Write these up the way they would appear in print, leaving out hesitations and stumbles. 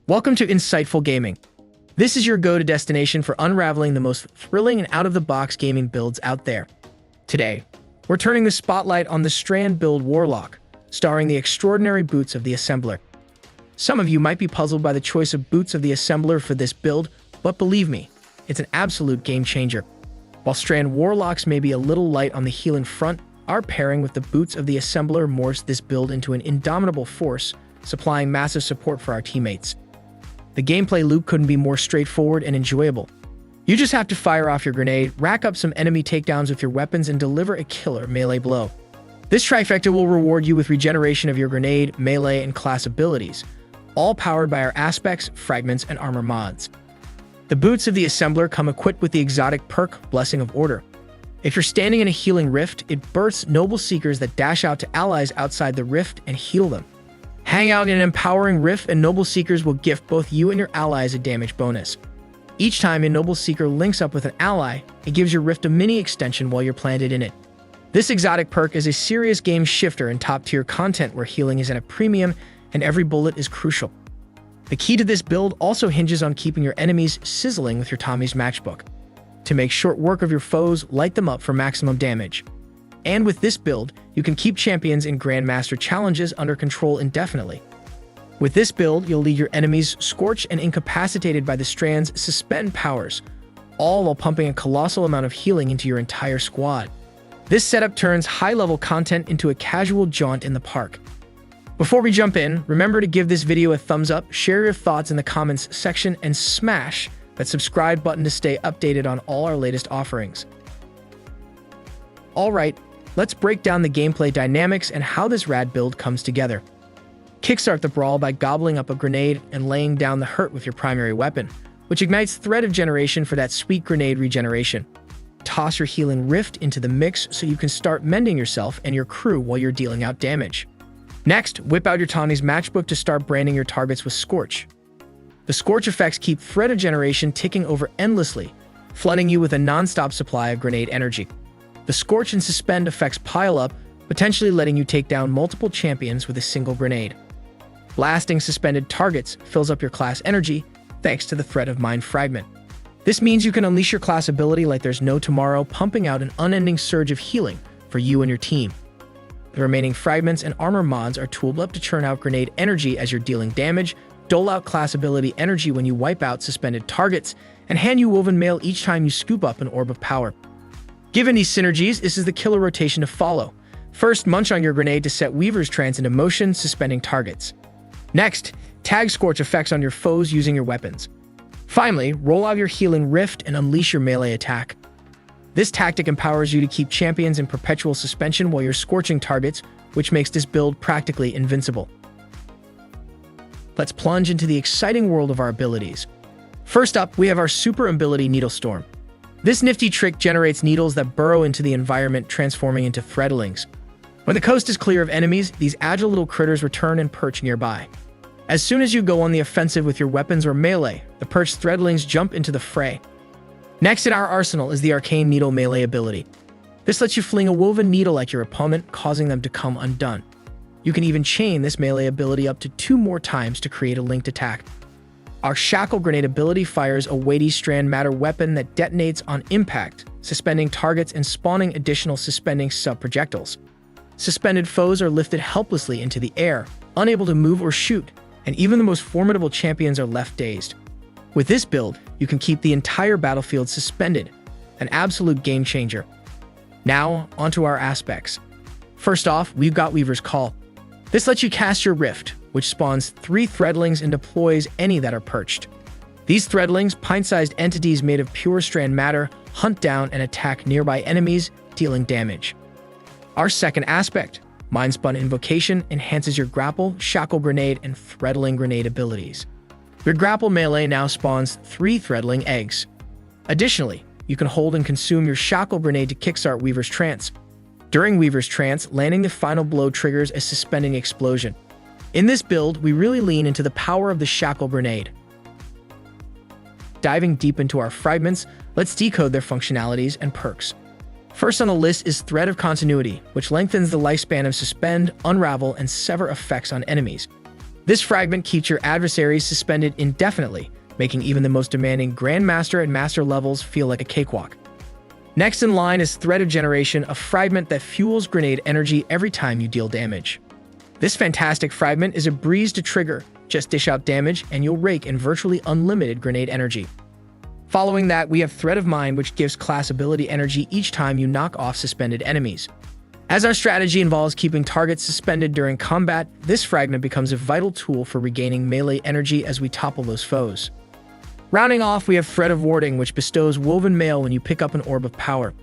Welcome to Insightful Gaming. This is your go-to destination for unraveling the most thrilling and out-of-the-box gaming builds out there. Today, we're turning the spotlight on the Strand Warlock, starring the extraordinary boots of the Assembler. Some of you might be puzzled by the choice of boots of the Assembler for this build, but believe me, it's an absolute game changer. While Strand Warlocks may be a little light on the healing front, our pairing with the boots of the Assembler morphs this build into an indomitable force, supplying massive support for our teammates. The gameplay loop couldn't be more straightforward and enjoyable. You just have to fire off your grenade, rack up some enemy takedowns with your weapons, and deliver a killer melee blow. This trifecta will reward you with regeneration of your grenade, melee, and class abilities, all powered by our aspects, fragments, and armor mods. The boots of the Assembler come equipped with the exotic perk, Blessing of Order. If you're standing in a healing rift, it births noble seekers that dash out to allies outside the rift and heal them. Hang out in an empowering rift and Noble Seekers will gift both you and your allies a damage bonus. Each time a Noble Seeker links up with an ally, it gives your rift a mini extension while you're planted in it. This exotic perk is a serious game shifter in top-tier content where healing is at a premium and every bullet is crucial. The key to this build also hinges on keeping your enemies sizzling with your Tommy's matchbook. To make short work of your foes, light them up for maximum damage. And with this build, you can keep champions in Grandmaster challenges under control indefinitely. With this build, you'll leave your enemies scorched and incapacitated by the Strand's suspend powers, all while pumping a colossal amount of healing into your entire squad. This setup turns high-level content into a casual jaunt in the park. Before we jump in, remember to give this video a thumbs up, share your thoughts in the comments section, and smash that subscribe button to stay updated on all our latest offerings. Alright, let's break down the gameplay dynamics and how this rad build comes together. Kickstart the brawl by gobbling up a grenade and laying down the hurt with your primary weapon, which ignites Thread of Generation for that sweet grenade regeneration. Toss your healing rift into the mix so you can start mending yourself and your crew while you're dealing out damage. Next, whip out your Tawny's matchbook to start branding your targets with Scorch. The Scorch effects keep Thread of Generation ticking over endlessly, flooding you with a non-stop supply of grenade energy. The Scorch and Suspend effects pile up, potentially letting you take down multiple champions with a single grenade. Blasting suspended targets fills up your class energy, thanks to the Thread of Mind fragment. This means you can unleash your class ability like there's no tomorrow, pumping out an unending surge of healing for you and your team. The remaining fragments and armor mods are tooled up to churn out grenade energy as you're dealing damage, dole out class ability energy when you wipe out suspended targets, and hand you woven mail each time you scoop up an orb of power. Given these synergies, this is the killer rotation to follow. First, munch on your grenade to set Weaver's Trance into motion, suspending targets. Next, tag Scorch effects on your foes using your weapons. Finally, roll out your healing rift and unleash your melee attack. This tactic empowers you to keep champions in perpetual suspension while you're scorching targets, which makes this build practically invincible. Let's plunge into the exciting world of our abilities. First up, we have our super ability Needlestorm. This nifty trick generates needles that burrow into the environment, transforming into threadlings. When the coast is clear of enemies, these agile little critters return and perch nearby. As soon as you go on the offensive with your weapons or melee, the perched threadlings jump into the fray. Next in our arsenal is the Arcane Needle melee ability. This lets you fling a woven needle at your opponent, causing them to come undone. You can even chain this melee ability up to 2 more times to create a linked attack. Our Shackle Grenade ability fires a weighty strand matter weapon that detonates on impact, suspending targets and spawning additional suspending sub-projectiles. Suspended foes are lifted helplessly into the air, unable to move or shoot, and even the most formidable champions are left dazed. With this build, you can keep the entire battlefield suspended, an absolute game changer. Now, onto our aspects. First off, we've got Weaver's Call. This lets you cast your Rift, which spawns 3 threadlings and deploys any that are perched. These threadlings, pint-sized entities made of pure strand matter, hunt down and attack nearby enemies, dealing damage. Our second aspect, Mindspun Invocation, enhances your Grapple, Shackle Grenade, and Threadling Grenade abilities. Your Grapple melee now spawns 3 Threadling eggs. Additionally, you can hold and consume your Shackle Grenade to kickstart Weaver's Trance. During Weaver's Trance, landing the final blow triggers a suspending explosion. In this build, we really lean into the power of the Shackle Grenade. Diving deep into our fragments, let's decode their functionalities and perks. First on the list is Thread of Continuity, which lengthens the lifespan of Suspend, Unravel, and Sever effects on enemies. This fragment keeps your adversaries suspended indefinitely, making even the most demanding Grandmaster and Master levels feel like a cakewalk. Next in line is Thread of Generation, a fragment that fuels grenade energy every time you deal damage. This fantastic fragment is a breeze to trigger. Just dish out damage and you'll rake in virtually unlimited grenade energy. Following that, we have Thread of Mind, which gives class ability energy each time you knock off suspended enemies. As our strategy involves keeping targets suspended during combat, this fragment becomes a vital tool for regaining melee energy as we topple those foes. Rounding off, we have Thread of Warding, which bestows Woven Mail when you pick up an Orb of Power.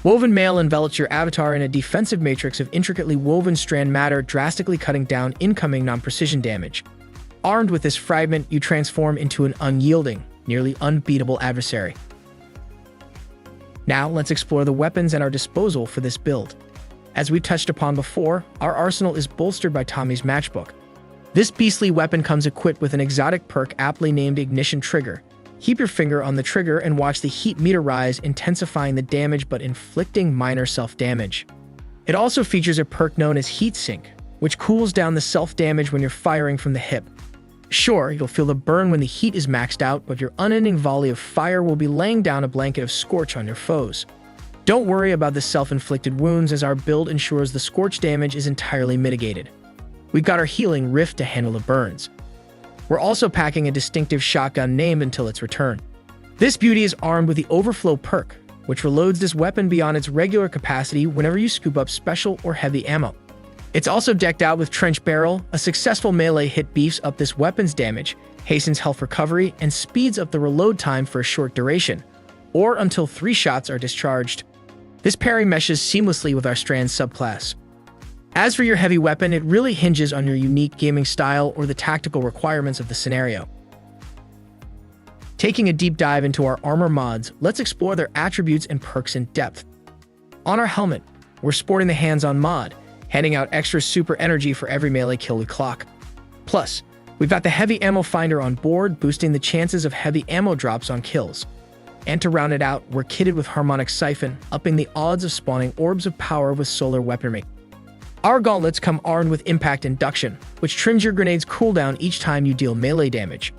Woven Mail envelops your avatar in a defensive matrix of intricately woven strand matter, drastically cutting down incoming non-precision damage. Armed with this fragment, you transform into an unyielding, nearly unbeatable adversary. Now, let's explore the weapons at our disposal for this build. As we touched upon before, our arsenal is bolstered by Tommy's Matchbook. This beastly weapon comes equipped with an exotic perk aptly named Ignition Trigger. Keep your finger on the trigger and watch the heat meter rise, intensifying the damage but inflicting minor self-damage. It also features a perk known as Heat Sink, which cools down the self-damage when you're firing from the hip. Sure, you'll feel the burn when the heat is maxed out, but your unending volley of fire will be laying down a blanket of scorch on your foes. Don't worry about the self-inflicted wounds, as our build ensures the scorch damage is entirely mitigated. We've got our healing Rift to handle the burns. We're also packing a distinctive shotgun named Until Its Return. This beauty is armed with the Overflow perk, which reloads this weapon beyond its regular capacity whenever you scoop up special or heavy ammo. It's also decked out with Trench Barrel. A successful melee hit beefs up this weapon's damage, hastens health recovery, and speeds up the reload time for a short duration, or until 3 shots are discharged. This parry meshes seamlessly with our Strand subclass. As for your heavy weapon, it really hinges on your unique gaming style or the tactical requirements of the scenario. Taking a deep dive into our armor mods, let's explore their attributes and perks in depth. On our helmet, we're sporting the Hands-On mod, handing out extra super energy for every melee kill we clock. Plus, we've got the Heavy Ammo Finder on board, boosting the chances of heavy ammo drops on kills. And to round it out, we're kitted with Harmonic Siphon, upping the odds of spawning Orbs of Power with solar weaponry. Our gauntlets come armed with Impact Induction, which trims your grenade's cooldown each time you deal melee damage.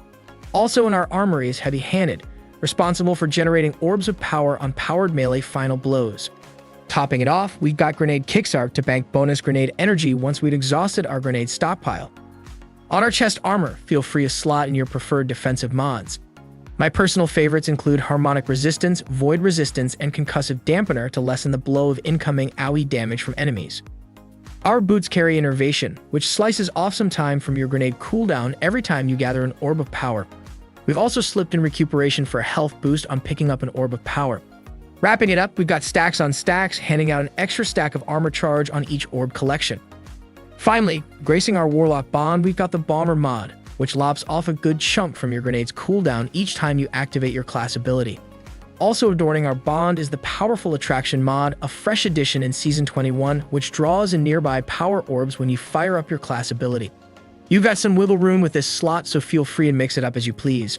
Also in our armory is Heavy-Handed, responsible for generating Orbs of Power on powered melee final blows. Topping it off, we've got Grenade Kickstart to bank bonus grenade energy once we'd exhausted our grenade stockpile. On our chest armor, feel free to slot in your preferred defensive mods. My personal favorites include Harmonic Resistance, Void Resistance, and Concussive Dampener to lessen the blow of incoming AoE damage from enemies. Our boots carry Innervation, which slices off some time from your grenade cooldown every time you gather an Orb of Power. We've also slipped in Recuperation for a health boost on picking up an Orb of Power. Wrapping it up, we've got Stacks on Stacks, handing out an extra stack of armor charge on each orb collection. Finally, gracing our Warlock Bond, we've got the Bomber mod, which lops off a good chunk from your grenade's cooldown each time you activate your class ability. Also adorning our bond is the Powerful Attraction mod, a fresh addition in Season 21, which draws in nearby power orbs when you fire up your class ability. You've got some wiggle room with this slot, so feel free to mix it up as you please.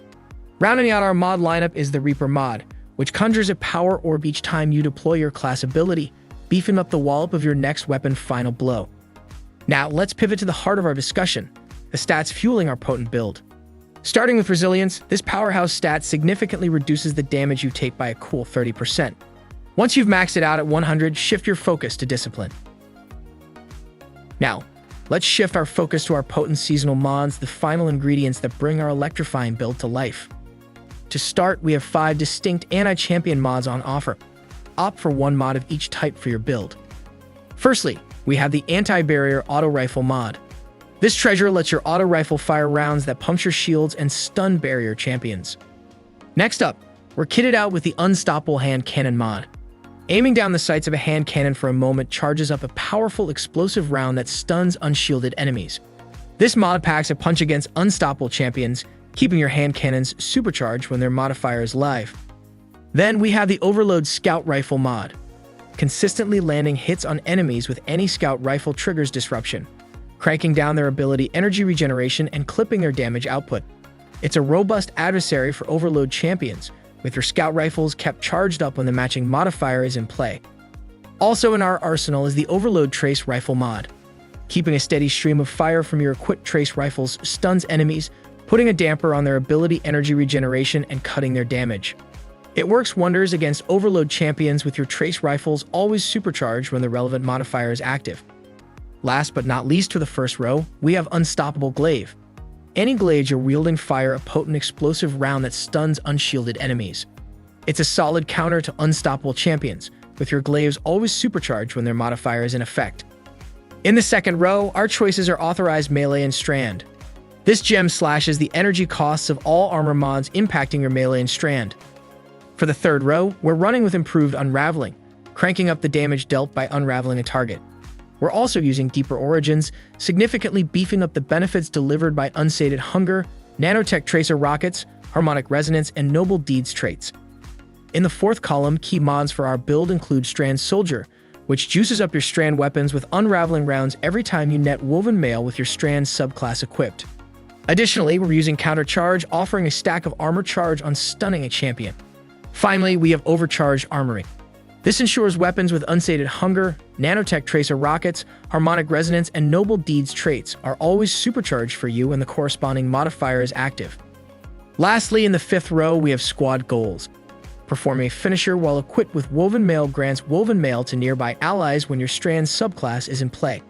Rounding out our mod lineup is the Reaper mod, which conjures a power orb each time you deploy your class ability, beefing up the wallop of your next weapon final blow. Now, let's pivot to the heart of our discussion, the stats fueling our potent build. Starting with Resilience, this powerhouse stat significantly reduces the damage you take by a cool 30%. Once you've maxed it out at 100, shift your focus to Discipline. Now, let's shift our focus to our potent seasonal mods, the final ingredients that bring our electrifying build to life. To start, we have 5 distinct anti-champion mods on offer. Opt for one mod of each type for your build. Firstly, we have the Anti-Barrier Auto Rifle mod. This treasure lets your auto rifle fire rounds that puncture shields and stun barrier champions. Next up, we're kitted out with the Unstoppable Hand Cannon mod. Aiming down the sights of a hand cannon for a moment charges up a powerful explosive round that stuns unshielded enemies. This mod packs a punch against unstoppable champions, keeping your hand cannons supercharged when their modifier is live. Then we have the Overload Scout Rifle mod. Consistently landing hits on enemies with any scout rifle triggers disruption, cranking down their ability energy regeneration and clipping their damage output. It's a robust adversary for overload champions, with your scout rifles kept charged up when the matching modifier is in play. Also in our arsenal is the Overload Trace Rifle mod. Keeping a steady stream of fire from your equipped trace rifles stuns enemies, putting a damper on their ability, energy regeneration, and cutting their damage. It works wonders against overload champions with your trace rifles always supercharged when the relevant modifier is active. Last but not least for the first row, we have Unstoppable Glaive. Any glaive you're wielding fire a potent explosive round that stuns unshielded enemies. It's a solid counter to unstoppable champions, with your glaives always supercharged when their modifier is in effect. In the second row, our choices are Authorized Melee and Strand. This gem slashes the energy costs of all armor mods impacting your melee and strand. For the third row, we're running with Improved Unraveling, cranking up the damage dealt by unraveling a target. We're also using Deeper Origins, significantly beefing up the benefits delivered by Unsated Hunger, Nanotech Tracer Rockets, Harmonic Resonance, and Noble Deeds traits. In the fourth column, key mods for our build include Strand Soldier, which juices up your strand weapons with unraveling rounds every time you net Woven Mail with your strand subclass equipped. Additionally, we're using Countercharge, offering a stack of armor charge on stunning a champion. Finally, we have Overcharged Armory. This ensures weapons with Unsated Hunger, Nanotech Tracer Rockets, Harmonic Resonance, and Noble Deeds traits are always supercharged for you when the corresponding modifier is active. Lastly, in the fifth row, we have Squad Goals. Performing a finisher while equipped with Woven Mail grants Woven Mail to nearby allies when your strand subclass is in play.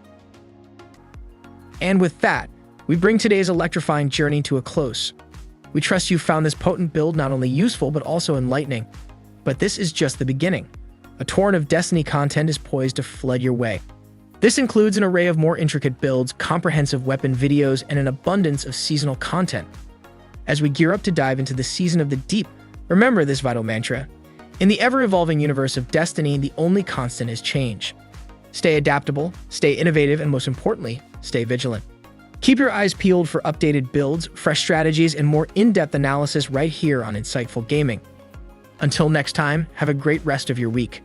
And with that, we bring today's electrifying journey to a close. We trust you found this potent build not only useful but also enlightening. But this is just the beginning. A torrent of Destiny content is poised to flood your way. This includes an array of more intricate builds, comprehensive weapon videos, and an abundance of seasonal content. As we gear up to dive into the Season of the Deep, remember this vital mantra. In the ever-evolving universe of Destiny, the only constant is change. Stay adaptable, stay innovative, and most importantly, stay vigilant. Keep your eyes peeled for updated builds, fresh strategies, and more in-depth analysis right here on Insightful Gaming. Until next time, have a great rest of your week.